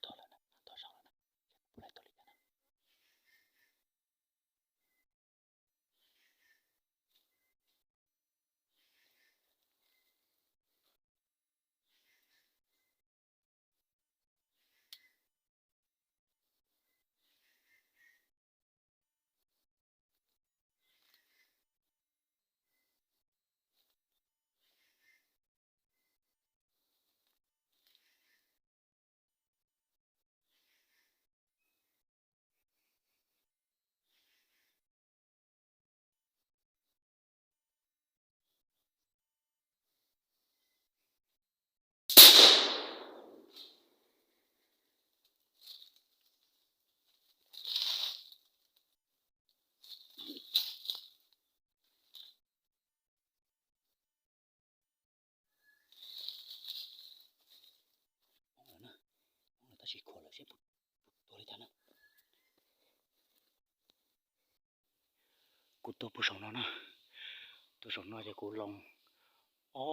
多了呢，多少了呢？不来多里呢？他是可了些不多里呢？กูตัวผู้สองนะตัวสองจะกูลองอ๋อ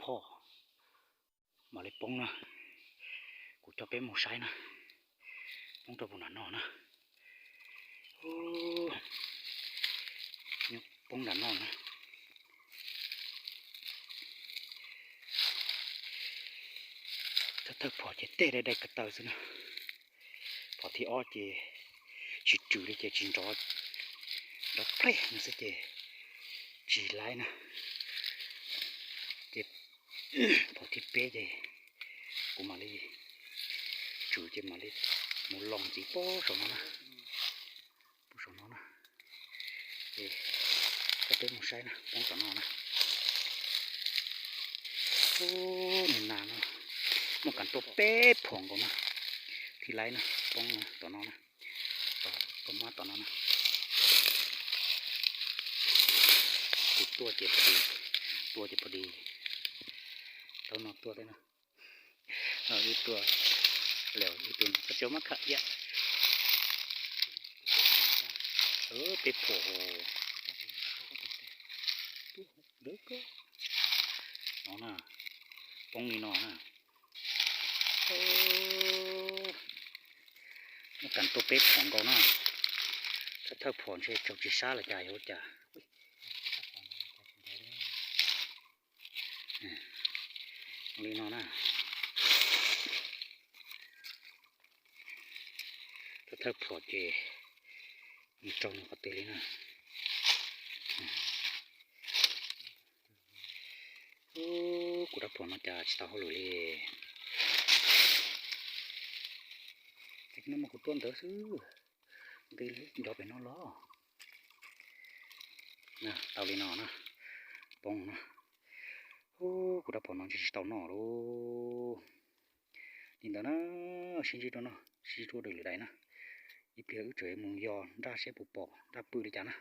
พอมาเลยปงนะกูจะเป็นหมูใช้นะปงตัวผู้นั้นนะโอ้เนี่ยปงนั้นนะถ้าเธอพอจะเตะได้กระเตาสินะพอที่อ้อจะจู่ๆเลยจะจินจอดดอกเพลนะสิจะจีไลนะจะพอที่เป๊ะจะกูมาเลยจู่จะมาเลยหมูลองจีโป้สองนะผู้สองนะจะก็เป็นหมูใช้นะปงสองนะโอ้นี่นานนะมันกันตัวเป๊ะผ่องกันนะที่ไรนะป้องนะต่อน้องนะต่อมาต่อน้องนะติดตัวเจ็บพอดีตัวเจ็บพอดีเรานอกตัวได้นะอีตัวเหลวอีตัวก็จะมาขัดเยอะเป็ดโผล่เด็กก็น้องนะป้องนี่น้องนะมันกันตัวเป็ดของเขานะถ้าเธอผ่อนใช้จบจีซ่าละจ่ายเขาจ่านี่น้องนะถ้าเธอผ่อนเจมีตรงกับเตลินะกูรับผ่อนมาจากสตาร์ฮอลเลยแต่นั่นมันกูต้นเถอะซื้อตีดอกไปนอนล้อนะเตาลีนอนะปงนะกูรับผ่อนมาจากสตาร์นอรู้นี่แต่นะชิ้นจีตัวนะชิ้นตัวเดือดเลยนะอีเปียอึเฉยมึงยอได้เสียปุบปอได้ปืนเลยจ้านะ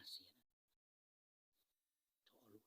xía chỗ luôn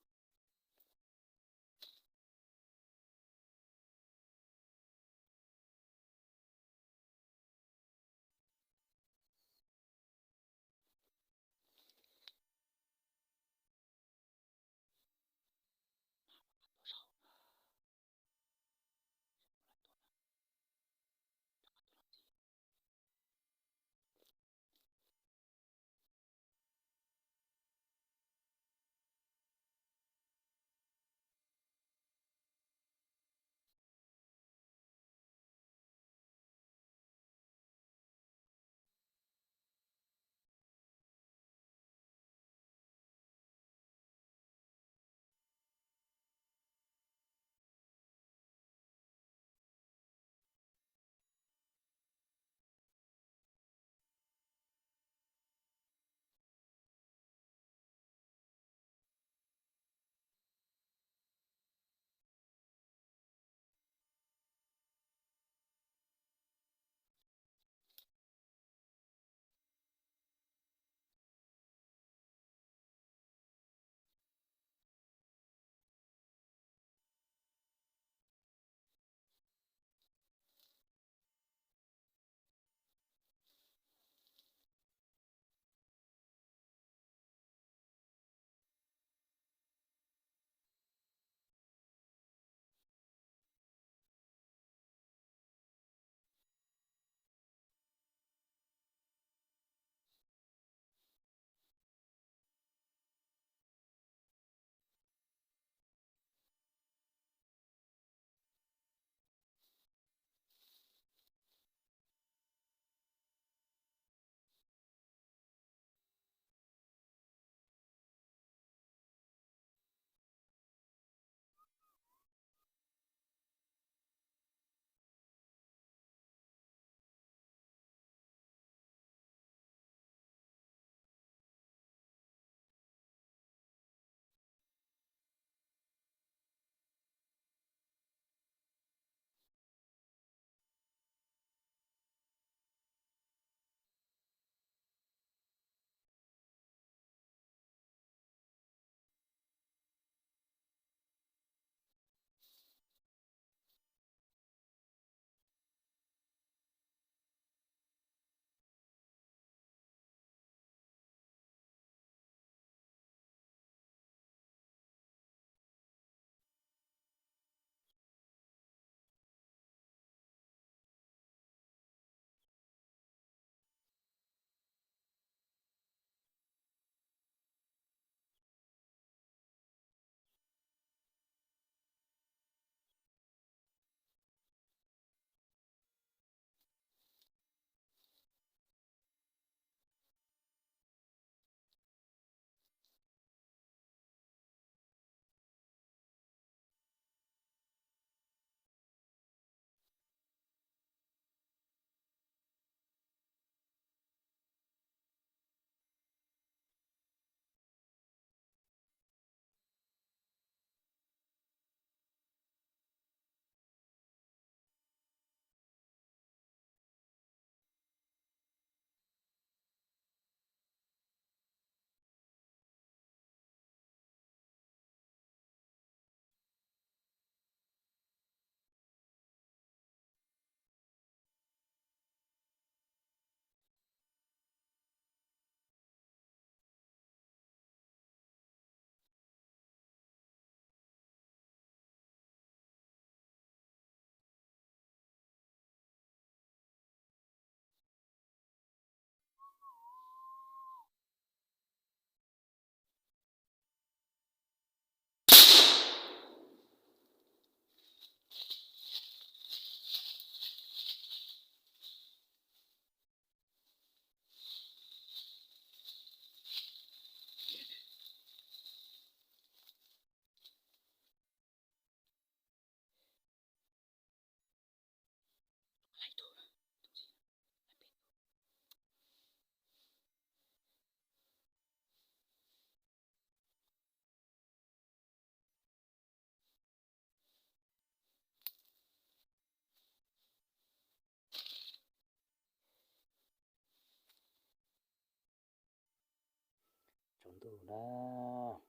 tù đó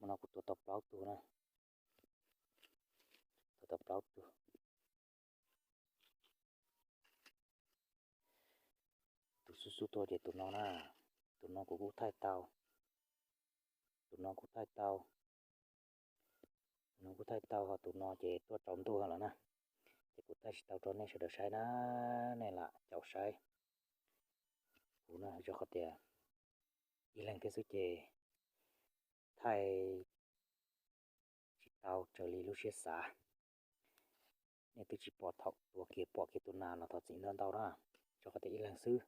mà nó cũng tụ tập báo tù nè tụ tập báo tù tụ su su tôi để tụ nó nè tụ nó cũng thay tàu tụ nó cũng thay tàu nó cũng thay tàu hoặc tụ nó chỉ tôi trồng tôi là nè chỉ cũng thay tàu cho nên sẽ được sai nó này là chậu sai cũng là cho họ tiền đi lên cái số chè thay tàu trở đi lúc xưa xa nên tôi chỉ bỏ thọc bỏ kia tụ nào nó thật chính hơn tàu đó cho họ tiền lên xứ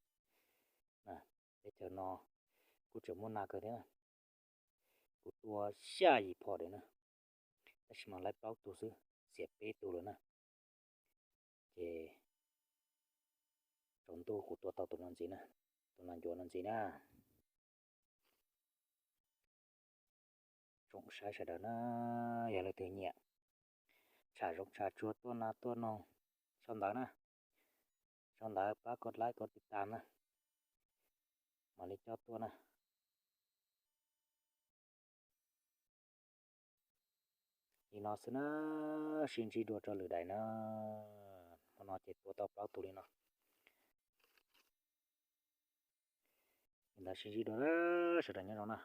nè để chờ nó cũng chờ muốn nào cơ thế nè cũng tua xa gì bỏ đấy nèแต่ฉันมาไล่เป้าตัวซื้อเสียเป้ตัวเลยนะเจจนตัวกูตัวเต่าตัวนั้นสินะตัวนั้นโยนนั้นสินะจงใช้เสด็จนะอย่าเลยตัวเนี่ยชาจงชาชัวตัวนาตัวน้องชอนได้นะชอนได้ป้ากดไลค์กดติดตามนะมาเล่นเจ้าตัวนะอีนอสนะชินชีดัวจะหรือใดนะมันนอเจ็ดตัวเต่าเปล่าตัวนี้เนาะอีนอชินชีดัวเสด็จเนี่ยเนาะ